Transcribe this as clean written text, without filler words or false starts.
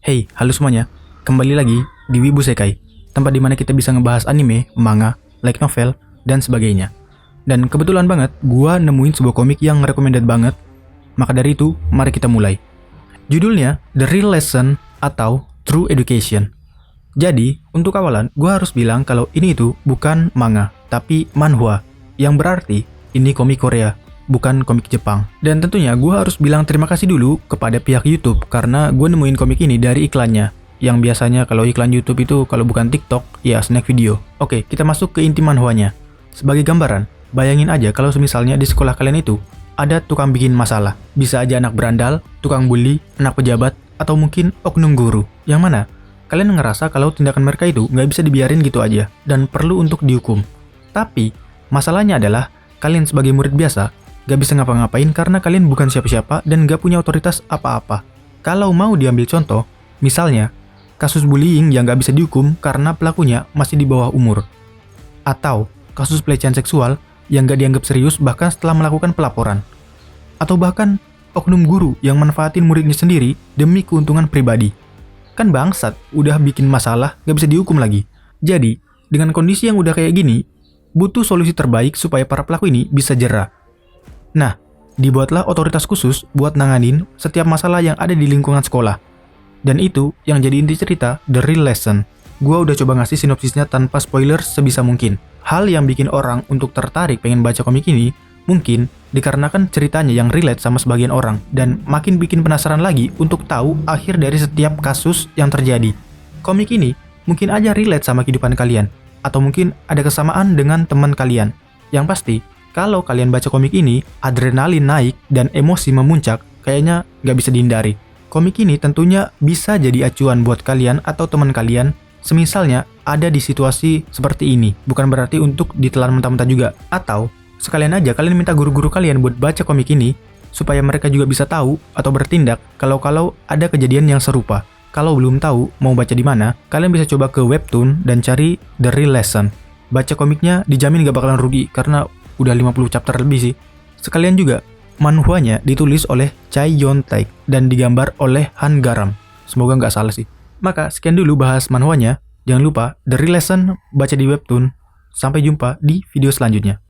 Hey, halo semuanya. Kembali lagi di Wibu Sekai, tempat dimana kita bisa ngebahas anime, manga, light novel, dan sebagainya. Dan kebetulan banget, gua nemuin sebuah komik yang recommended banget. Maka dari itu, mari kita mulai. Judulnya The Real Lesson atau True Education. Jadi, untuk awalan, gua harus bilang kalau ini itu bukan manga, tapi manhwa. Yang berarti, ini komik Korea, bukan komik Jepang. Dan tentunya gue harus bilang terima kasih dulu kepada pihak YouTube karena gue nemuin komik ini dari iklannya. Yang biasanya kalau iklan YouTube itu kalau bukan TikTok, ya snack video. Oke, kita masuk ke inti manhwanya. Sebagai gambaran, bayangin aja kalau misalnya di sekolah kalian itu ada tukang bikin masalah. Bisa aja anak berandal, tukang bully, anak pejabat, atau mungkin oknum guru. Yang mana kalian ngerasa kalau tindakan mereka itu nggak bisa dibiarin gitu aja dan perlu untuk dihukum. Tapi masalahnya adalah kalian sebagai murid biasa gak bisa ngapa-ngapain karena kalian bukan siapa-siapa dan gak punya otoritas apa-apa. Kalau mau diambil contoh, misalnya, kasus bullying yang gak bisa dihukum karena pelakunya masih di bawah umur. Atau, kasus pelecehan seksual yang gak dianggap serius bahkan setelah melakukan pelaporan. Atau bahkan, oknum guru yang manfaatin muridnya sendiri demi keuntungan pribadi. Kan bangsat, udah bikin masalah, gak bisa dihukum lagi. Jadi, dengan kondisi yang udah kayak gini, butuh solusi terbaik supaya para pelaku ini bisa jera. Nah, dibuatlah otoritas khusus buat nanganin setiap masalah yang ada di lingkungan sekolah. Dan itu yang jadi inti cerita The Real Lesson. Gua udah coba ngasih sinopsisnya tanpa spoiler sebisa mungkin. Hal yang bikin orang untuk tertarik pengen baca komik ini mungkin dikarenakan ceritanya yang relate sama sebagian orang dan makin bikin penasaran lagi untuk tahu akhir dari setiap kasus yang terjadi. Komik ini mungkin aja relate sama kehidupan kalian, atau mungkin ada kesamaan dengan teman kalian. Yang pasti, kalau kalian baca komik ini, adrenalin naik dan emosi memuncak, kayaknya nggak bisa dihindari. Komik ini tentunya bisa jadi acuan buat kalian atau teman kalian, semisalnya ada di situasi seperti ini. Bukan berarti untuk ditelan mentah-mentah juga. Atau, sekalian aja kalian minta guru-guru kalian buat baca komik ini, supaya mereka juga bisa tahu atau bertindak kalau ada kejadian yang serupa. Kalau belum tahu mau baca di mana, kalian bisa coba ke webtoon dan cari The Real Lesson. Baca komiknya dijamin gak bakalan rugi, karena udah 50 chapter lebih sih. Sekalian juga, manhwanya ditulis oleh Chai Yon-taek dan digambar oleh Han Garam. Semoga nggak salah sih. Maka, sekian dulu bahas manhwanya. Jangan lupa, The Real Lesson baca di webtoon. Sampai jumpa di video selanjutnya.